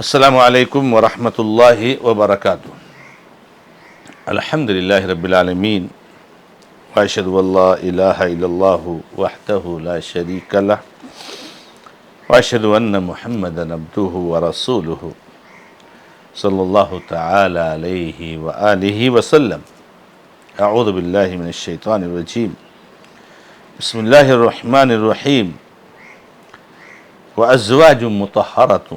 السلام علیکم ورحمۃ اللہ وبرکاتہ۔ الحمد للہ رب العالمین واشہد ان لا الہ الا اللہ وحدہ لا شریک لہ واشہد ان محمدا عبدہ ورسولہ صلی اللہ تعالی علیہ وآلہ وسلم۔ اعوذ باللہ من الشیطان الرجیم، بسم اللہ الرحمن الرحیم۔ وازواج مطہرۃ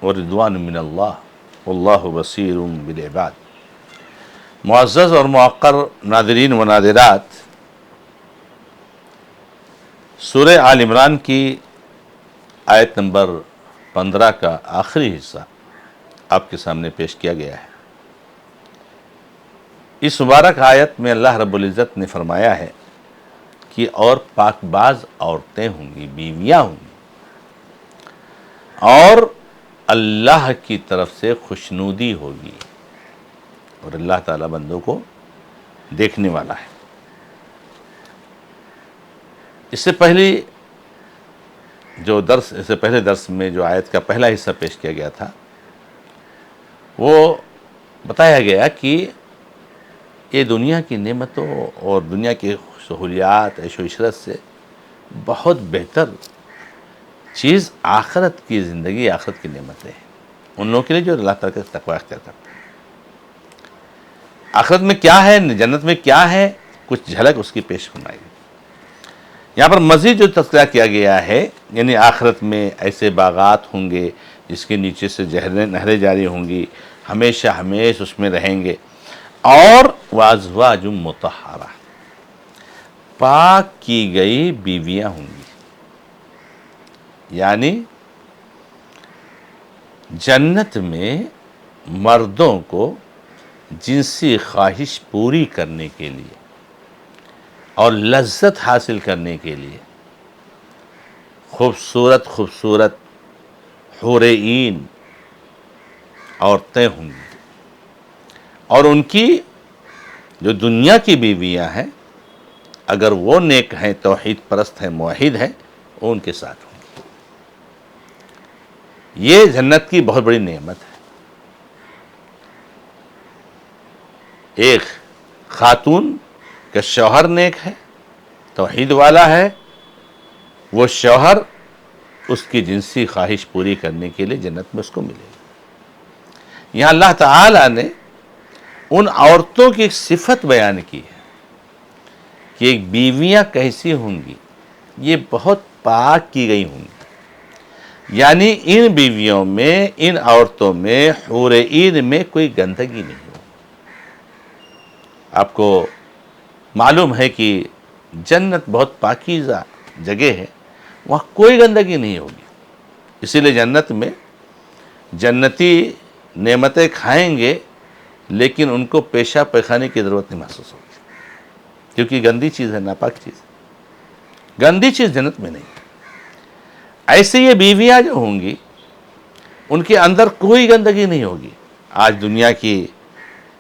ورضوان من اللہ واللہ بصیر بالعباد۔ معزز اور موقر ناظرین و ناظرات، سورہ آل عمران کی آیت نمبر 15 کا آخری حصہ آپ کے سامنے پیش کیا گیا ہے۔ اس مبارک آیت میں اللہ رب العزت نے فرمایا ہے کہ اور پاک باز عورتیں ہوں گی، بیویاں ہوں گی، اور اللہ کی طرف سے خوشنودی ہوگی، اور اللہ تعالیٰ بندوں کو دیکھنے والا ہے۔ اس سے پہلے درس میں جو آیت کا پہلا حصہ پیش کیا گیا تھا، وہ بتایا گیا کہ یہ دنیا کی نعمتوں اور دنیا کی سہولیات، عیش و عشرت سے بہت بہتر چیز آخرت کی زندگی، آخرت کی نعمتیں ہیں ان لوگوں کے لیے جو اللہ تعالیٰ کا تقوی اختیار کرتے ہیں۔ آخرت میں کیا ہے، جنت میں کیا ہے، کچھ جھلک اس کی پیش فرمائی گئی۔ یہاں پر مزید جو تذکرہ کیا گیا ہے، یعنی آخرت میں ایسے باغات ہوں گے جس کے نیچے سے نہریں جاری ہوں گی، ہمیشہ ہمیشہ اس میں رہیں گے، اور وازواج مطہرہ، پاک کی گئی بیویاں ہوں گی۔ یعنی جنت میں مردوں کو جنسی خواہش پوری کرنے کے لیے اور لذت حاصل کرنے کے لیے خوبصورت خوبصورت حور عین عورتیں ہوں گی، اور ان کی جو دنیا کی بیویاں ہیں، اگر وہ نیک ہیں، توحید پرست ہیں، موحد ہیں، وہ ان کے ساتھ ہوں گی۔ یہ جنت کی بہت بڑی نعمت ہے۔ ایک خاتون کا شوہر نیک ہے، توحید والا ہے، وہ شوہر اس کی جنسی خواہش پوری کرنے کے لیے جنت میں اس کو ملے گا۔ یہاں اللہ تعالی نے ان عورتوں کی ایک صفت بیان کی ہے کہ ایک بیویاں کیسی ہوں گی، یہ بہت پاک کی گئی ہوں گی۔ یعنی ان بیویوں میں، ان عورتوں میں، حور عین میں کوئی گندگی نہیں ہوگی۔ آپ کو معلوم ہے کہ جنت بہت پاکیزہ جگہ ہے، وہاں کوئی گندگی نہیں ہوگی۔ اسی لیے جنت میں جنتی نعمتیں کھائیں گے، لیکن ان کو پیشاب پیخانے کی ضرورت نہیں محسوس ہوگی، کیونکہ گندی چیز ہے، ناپاک چیز ہے، گندی چیز جنت میں نہیں۔ ایسے یہ بیویاں جو ہوں گی، ان کے اندر کوئی گندگی نہیں ہوگی۔ آج دنیا کی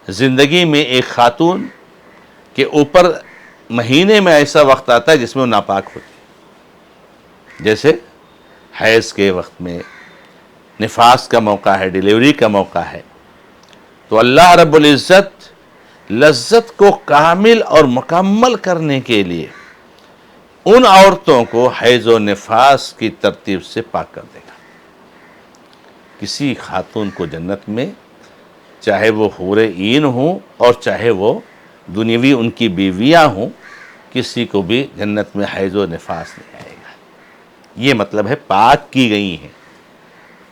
زندگی میں ایک خاتون کے اوپر مہینے میں ایسا وقت آتا ہے جس میں وہ ناپاک ہوتی ہے، جیسے حیض کے وقت میں، نفاس کا موقع ہے، ڈیلیوری کا موقع ہے، تو اللہ رب العزت لذت کو کامل اور مکمل کرنے کے لیے ان عورتوں کو حیض و نفاس کی ترتیب سے پاک کر دے گا۔ کسی خاتون کو جنت میں، چاہے وہ حور عین ہوں اور چاہے وہ دنیاوی ان کی بیویاں ہوں، کسی کو بھی جنت میں حیض و نفاس نہیں آئے گا۔ یہ مطلب ہے پاک کی گئی ہیں،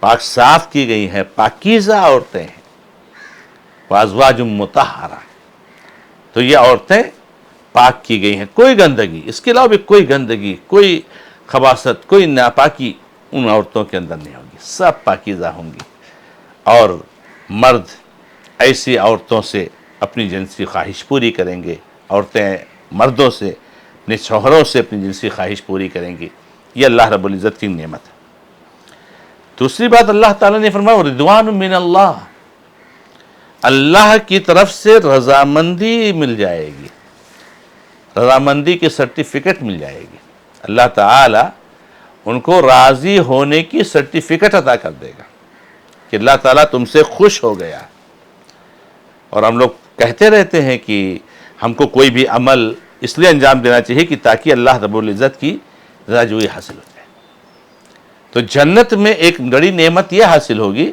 پاک صاف کی گئی ہیں، پاکیزہ عورتیں ہیں، وازواج مطہرہ۔ تو یہ عورتیں پاک کی گئی ہیں، کوئی گندگی، اس کے علاوہ بھی کوئی گندگی، کوئی خباثت، کوئی ناپاکی ان عورتوں کے اندر نہیں ہوگی، سب پاکیزہ ہوں گی۔ اور مرد ایسی عورتوں سے اپنی جنسی خواہش پوری کریں گے، عورتیں مردوں سے، اپنے شوہروں سے اپنی جنسی خواہش پوری کریں گی۔ یہ اللہ رب العزت کی نعمت ہے۔ دوسری بات اللہ تعالیٰ نے فرمایا رضوان من اللہ، اللہ کی طرف سے رضامندی مل جائے گی، رضامندی کی سرٹیفکیٹ مل جائے گی۔ اللہ تعالی ان کو راضی ہونے کی سرٹیفکیٹ عطا کر دے گا۔ کہ اللہ تعالیٰ تم سے خوش ہو گیا. اور ہم لوگ کہتے رہتے ہیں کہ ہم کو کوئی بھی عمل اس لیے انجام دینا چاہیے کہ تاکہ اللہ رب العزت کی رضا جوئی حاصل ہو جائے. تو جنت میں ایک بڑی نعمت یہ حاصل ہوگی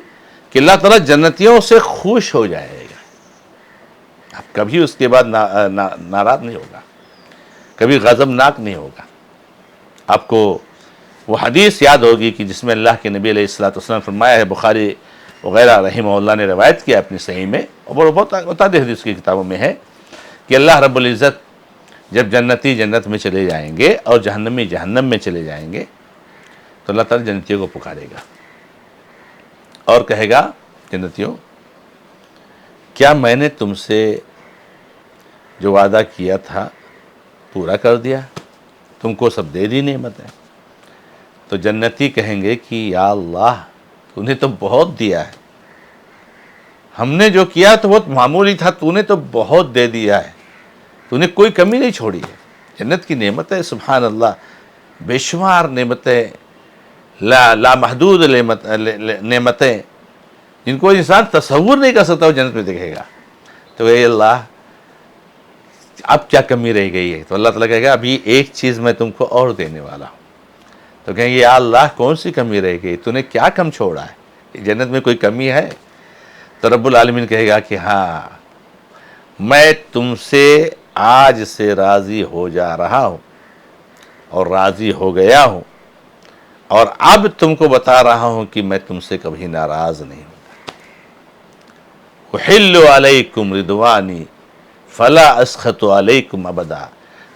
کہ اللہ تعالیٰ جنتیوں سے خوش ہو جائے گا. اب کبھی اس کے بعد ناراض نہیں ہوگا، کبھی غضبناک نہیں ہوگا. آپ کو وہ حدیث یاد ہوگی کہ جس میں اللہ کے نبی علیہ الصلوۃ والسلام فرمایا ہے، بخاری وغیرہ رحمہ اللہ نے روایت کیا اپنی صحیح میں، اور بہت متعدد حدیث کی کتابوں میں ہے کہ اللہ رب العزت جب جنتی جنت میں چلے جائیں گے اور جہنمی جہنم میں چلے جائیں گے تو اللہ تعالیٰ جنتیوں کو پکارے گا اور کہے گا، جنتیوں کیا میں نے تم سے جو وعدہ کیا تھا پورا کر دیا؟ تم کو سب دے دی نعمتیں؟ تو جنتی کہیں گے کہ یا اللہ تو نے تو بہت دیا ہے، ہم نے جو کیا تو بہت معمولی تھا، تو نے تو بہت دے دیا ہے، تو نے کوئی کمی نہیں چھوڑی ہے. جنت کی نعمتیں سبحان اللہ بے شمار نعمتیں، لامحدود نعمتیں جن کو انسان تصور نہیں کر سکتا وہ جنت میں دیکھے گا. تو اے اللہ اب کیا کمی رہ گئی ہے؟ تو اللہ تعالیٰ کہے گا ابھی ایک چیز میں تم کو اور دینے والا ہوں. تو کہیں گے یا اللہ کون سی کمی رہ گئی؟ تو نے کیا کم چھوڑا ہے؟ جنت میں کوئی کمی ہے؟ تو رب العالمین کہے گا کہ ہاں میں تم سے آج سے راضی ہو جا رہا ہوں اور راضی ہو گیا ہوں، اور اب تم کو بتا رہا ہوں کہ میں تم سے کبھی ناراض نہیں ہوں. احل علیکم رضوانی فلا اسخط علیکم ابدا.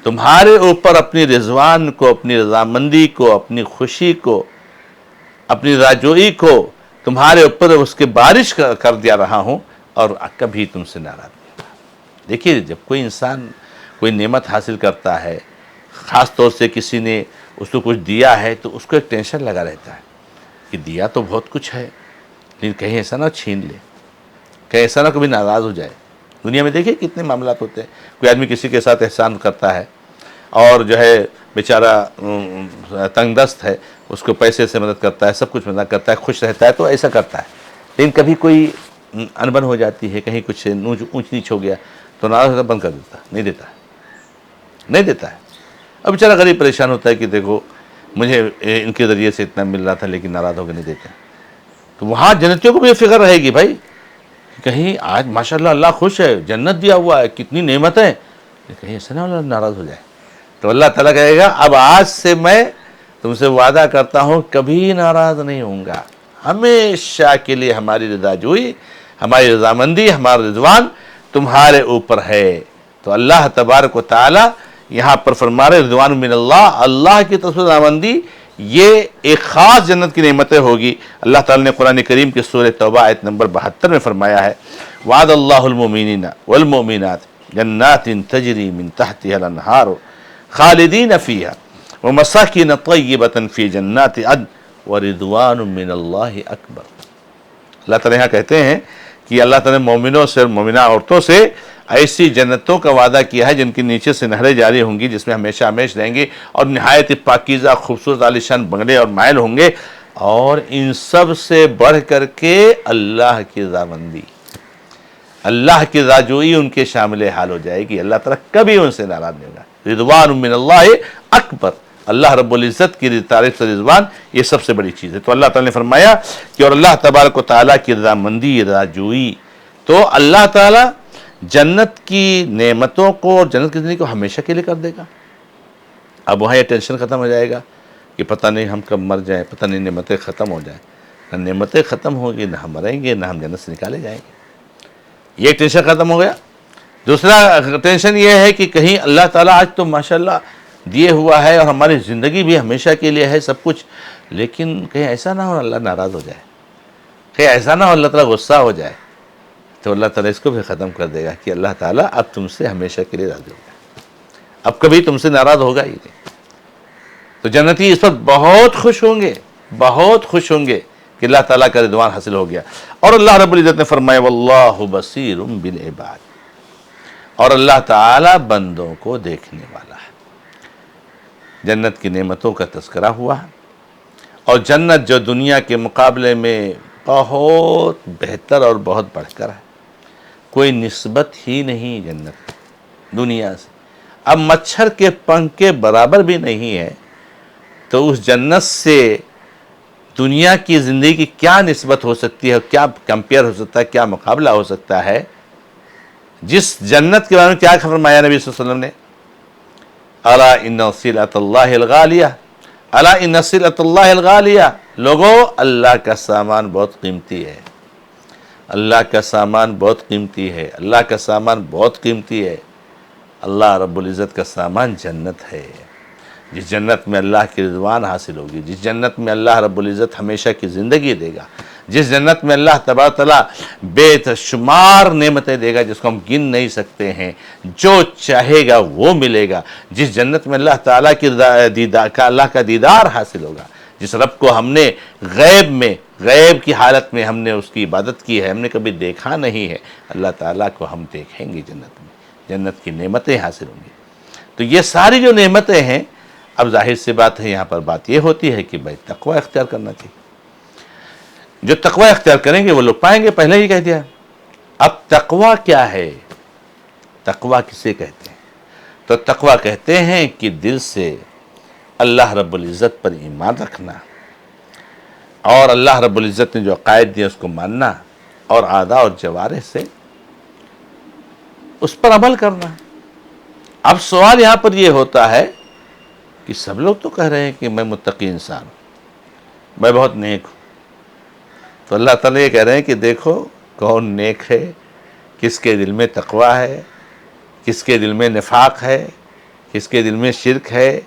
تمہارے اوپر اپنی رضوان کو، اپنی رضامندی کو، اپنی خوشی کو، اپنی رضاجوئی کو تمہارے اوپر اس کے بارش کر دیا رہا ہوں اور کبھی تم سے ناراض نہیں ہوا. دیکھیے جب کوئی انسان کوئی نعمت حاصل کرتا ہے، خاص طور سے کسی نے اس کو کچھ دیا ہے، تو اس کو ایک ٹینشن لگا رہتا ہے کہ دیا تو بہت کچھ ہے لیکن کہیں ایسا نہ چھین لے، کہیں ایسا نہ کبھی ناراض ہو جائے. دنیا میں دیکھیے کتنے معاملات ہوتے ہیں. کوئی آدمی کسی کے ساتھ احسان کرتا ہے اور جو ہے بیچارہ تنگ دست ہے، اس کو پیسے سے مدد کرتا ہے، سب کچھ مدد کرتا ہے، خوش رہتا ہے، تو ایسا کرتا ہے. لیکن کبھی کوئی انبن ہو جاتی ہے، کہیں کچھ اونچ نیچ ہو گیا تو ناراض ہوتا بند کر دیتا، نہیں دیتا ہے. اب بیچارہ غریب پریشان ہوتا ہے کہ دیکھو مجھے ان کے ذریعے سے اتنا مل رہا تھا لیکن ناراض ہو کے نہیں دیتے. تو وہاں جنتیوں کو بھی یہ فکر رہے گی بھائی کہیں آج ماشاءاللہ اللہ خوش ہے، جنت دیا ہوا ہے، کتنی نعمتیں، کہیں ایسا نہ اللہ ناراض ہو جائے. تو اللہ تعالیٰ کہے گا اب آج سے میں تم سے وعدہ کرتا ہوں کبھی ناراض نہیں ہوں گا، ہمیشہ کے لیے ہماری رضا جوئی، ہماری رضامندی، ہمارا رضوان تمہارے اوپر ہے. تو اللہ تبارک و تعالی یہاں پر فرما رہے رضوان من اللہ، اللہ کی طرف سے رضامندی یہ ایک خاص جنت کی نعمتیں ہوگی. اللہ تعالیٰ نے قرآن کریم کی سورہ توبہ آیت نمبر 72 میں فرمایا ہے وعد اللہ المؤمنین والمؤمنات جنات تجری من تحتها الانہار خالدین فیہا ومساکن طیبۃ فی جنات عدن ورضوان من اللہ اکبر. اللہ تعالیٰ یہاں کہتے ہیں کہ اللہ تعالیٰ نے مومنوں سے اور مومنہ عورتوں سے ایسی جنتوں کا وعدہ کیا ہے جن کے نیچے سے نہریں جاری ہوں گی، جس میں ہمیشہ ہمیشہ رہیں گے، اور نہایت پاکیزہ خوبصورت عالیشان بنگلے اور محل ہوں گے. اور ان سب سے بڑھ کر کے اللہ کی رضامندی، اللہ کی رضاجوئی ان کے شامل حال ہو جائے گی. اللہ تعالیٰ کبھی ان سے ناراض نہیں ہوگا. رضوان من اللہ اکبر، اللہ رب العزت کی تعریف سے رضوان یہ سب سے بڑی چیز ہے. تو اللہ تعالیٰ نے فرمایا کہ اور اللہ تبارک و تعالیٰ کی رضامندی، رضاجوئی، تو اللہ تعالیٰ جنت کی نعمتوں کو اور جنت کی زندگی کو ہمیشہ کے لیے کر دے گا. اب وہاں یہ ٹینشن ختم ہو جائے گا کہ پتہ نہیں ہم کب مر جائیں، پتہ نہیں نعمتیں ختم ہو جائیں. نہ نعمتیں ختم ہوگی، نہ ہم مریں گے، نہ ہم جنت سے نکالے جائیں گے. یہ ٹینشن ختم ہو گیا. دوسرا ٹینشن یہ ہے کہ کہیں اللہ تعالیٰ آج تو ماشاءاللہ دیے ہوا ہے اور ہماری زندگی بھی ہمیشہ کے لیے ہے سب کچھ، لیکن کہیں ایسا نہ ہو اللہ ناراض ہو جائے، کہیں ایسا نہ ہو اللہ تعالیٰ غصہ ہو جائے. تو اللہ تعالیٰ اس کو بھی ختم کر دے گا کہ اللہ تعالیٰ اب تم سے ہمیشہ کے لیے راضی ہوگا، اب کبھی تم سے ناراض ہوگا ہی نہیں. تو جنتی اس وقت بہت خوش ہوں گے، بہت خوش ہوں گے کہ اللہ تعالیٰ کا رضوان حاصل ہو گیا. اور اللہ رب العزت نے فرمایا واللہ بصیر بالعباد، اور اللہ تعالیٰ بندوں کو دیکھنے والا ہے. جنت کی نعمتوں کا تذکرہ ہوا، اور جنت جو دنیا کے مقابلے میں بہت بہتر اور بہت بڑھ کر ہے، کوئی نسبت ہی نہیں جنت دنیا سے، اب مچھر کے پنکھ کے برابر بھی نہیں ہے، تو اس جنت سے دنیا کی زندگی کی کیا نسبت ہو سکتی ہے، کیا کمپیئر ہو سکتا ہے، کیا مقابلہ ہو سکتا ہے؟ جس جنت کے بارے میں کیا فرمایا نبی صلی اللہ علیہ وسلم نے، الا ان صلۃ اللہ الغالیہ، الا ان صلۃ اللہ الغالیہ، لوگوں اللہ کا سامان بہت قیمتی ہے، اللہ کا سامان بہت قیمتی ہے، اللہ کا سامان بہت قیمتی ہے۔ اللہ رب العزت کا سامان جنت ہے، جس جنت میں اللہ کی رضوان حاصل ہوگی، جس جنت میں اللہ رب العزت ہمیشہ کی زندگی دے گا، جس جنت میں اللہ تبارک تعالیٰ بے شمار نعمتیں دے گا جس کو ہم گن نہیں سکتے ہیں، جو چاہے گا وہ ملے گا، جس جنت میں اللہ تعالیٰ کی اللہ کا دیدار حاصل ہوگا، جس رب کو ہم نے غیب کی حالت میں ہم نے اس کی عبادت کی ہے، ہم نے کبھی دیکھا نہیں ہے، اللہ تعالیٰ کو ہم دیکھیں گے جنت میں، جنت کی نعمتیں حاصل ہوں گی۔ تو یہ ساری جو نعمتیں ہیں، اب ظاہر سی بات ہے، یہاں پر بات یہ ہوتی ہے کہ بھائی تقوی اختیار کرنا چاہیے، جو تقوی اختیار کریں گے وہ لوگ پائیں گے، پہلے ہی کہہ دیا۔ اب تقوی کیا ہے؟ تقوی کسے کہتے ہیں؟ تو تقوی کہتے ہیں کہ دل سے اللہ رب العزت پر ایمان رکھنا، اور اللہ رب العزت نے جو عقائد دیا اس کو ماننا، اور اعضاء اور جوارح سے اس پر عمل کرنا۔ اب سوال یہاں پر یہ ہوتا ہے کہ سب لوگ تو کہہ رہے ہیں کہ میں متقی انسان ہوں، میں بہت نیک ہوں، تو اللہ تعالیٰ یہ کہہ رہے ہیں کہ دیکھو کون نیک ہے، کس کے دل میں تقوی ہے، کس کے دل میں نفاق ہے، کس کے دل میں شرک ہے،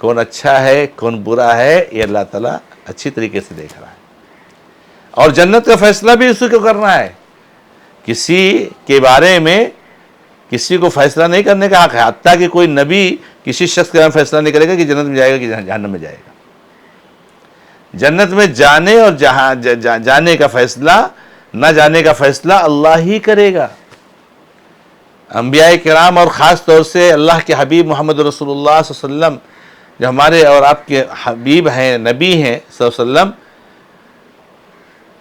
کون اچھا ہے کون برا ہے، یہ اللہ تعالیٰ اچھی طریقے سے دیکھ رہا ہے۔ اور جنت کا فیصلہ بھی اسی کو کرنا ہے، کسی کے بارے میں کسی کو فیصلہ نہیں کرنے کا حق ہے، حتیٰ کہ کوئی نبی کسی شخص کے بارے میں فیصلہ نہیں کرے گا کہ جنت میں جائے گا کہ جہنم میں جائے گا۔ جنت میں جانے اور جانے کا فیصلہ، نہ جانے کا فیصلہ اللہ ہی کرے گا۔ انبیاء کرام اور خاص طور سے اللہ کے حبیب محمد رسول اللہ صلی اللہ علیہ وسلم، جو ہمارے اور آپ کے حبیب ہیں، نبی ہیں صلی اللہ علیہ وسلم،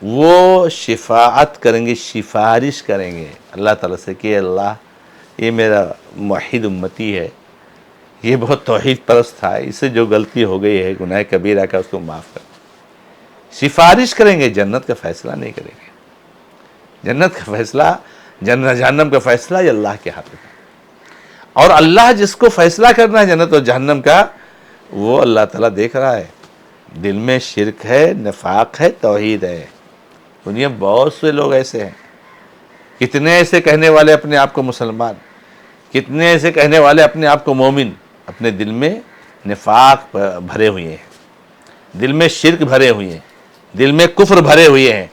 وہ شفاعت کریں گے، سفارش کریں گے اللہ تعالیٰ سے کہ اللہ یہ میرا موحد امتی ہے، یہ بہت توحید پرست تھا، اس سے جو غلطی ہو گئی ہے گناہ کبیرہ کا، اس کو معاف کر۔ سفارش کریں گے، جنت کا فیصلہ نہیں کریں گے۔ جنت کا فیصلہ، جہنم کا فیصلہ یہ اللہ کے ہاتھ میں، اور اللہ جس کو فیصلہ کرنا ہے جنت اور جہنم کا، وہ اللہ تعالیٰ دیکھ رہا ہے۔ دل میں شرک ہے، نفاق ہے، توحید ہے۔ دنیا میں بہت سے لوگ ایسے ہیں، کتنے ایسے کہنے والے اپنے آپ کو مسلمان، کتنے ایسے کہنے والے اپنے آپ کو مومن، اپنے دل میں نفاق بھرے ہوئے ہیں، دل میں شرک بھرے ہوئے ہیں، دل میں کفر بھرے ہوئے ہیں۔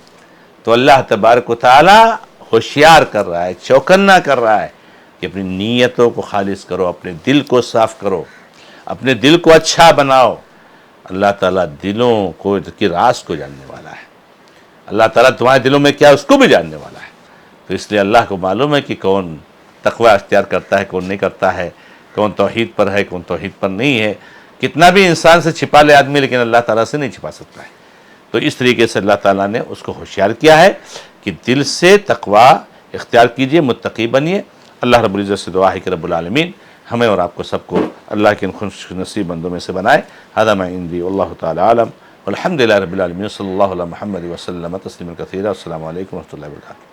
تو اللہ تبارک و تعالی ہوشیار کر رہا ہے، چوکنا کر رہا ہے کہ اپنی نیتوں کو خالص کرو، اپنے دل کو صاف کرو، اپنے دل کو اچھا بناؤ۔ اللہ تعالیٰ دلوں کو کی راز کو جاننے والا ہے، اللہ تعالیٰ تمہارے دلوں میں کیا اس کو بھی جاننے والا ہے۔ تو اس لیے اللہ کو معلوم ہے کہ کون تقوی اختیار کرتا ہے، کون نہیں کرتا ہے، کون توحید پر ہے، کون توحید پر نہیں ہے۔ کتنا بھی انسان سے چھپا لے آدمی، لیکن اللہ تعالیٰ سے نہیں چھپا سکتا ہے۔ تو اس طریقے سے اللہ تعالیٰ نے اس کو ہوشیار کیا ہے کہ دل سے تقوی اختیار کیجئے، متقی بنیے۔ اللہ رب العزت سے دعا ہے کہ رب العالمین ہمیں اور آپ کو سب کو اللہ کے خوش نصیب بندوں میں سے بنائے۔ ھذا ما عندی واللہ تعالی عالم، والحمد للہ رب العالمین، صلی اللہ علی محمد وسلم تسلیما کثیرا۔ السلام علیکم ورحمۃ اللہ وبرکاتہ۔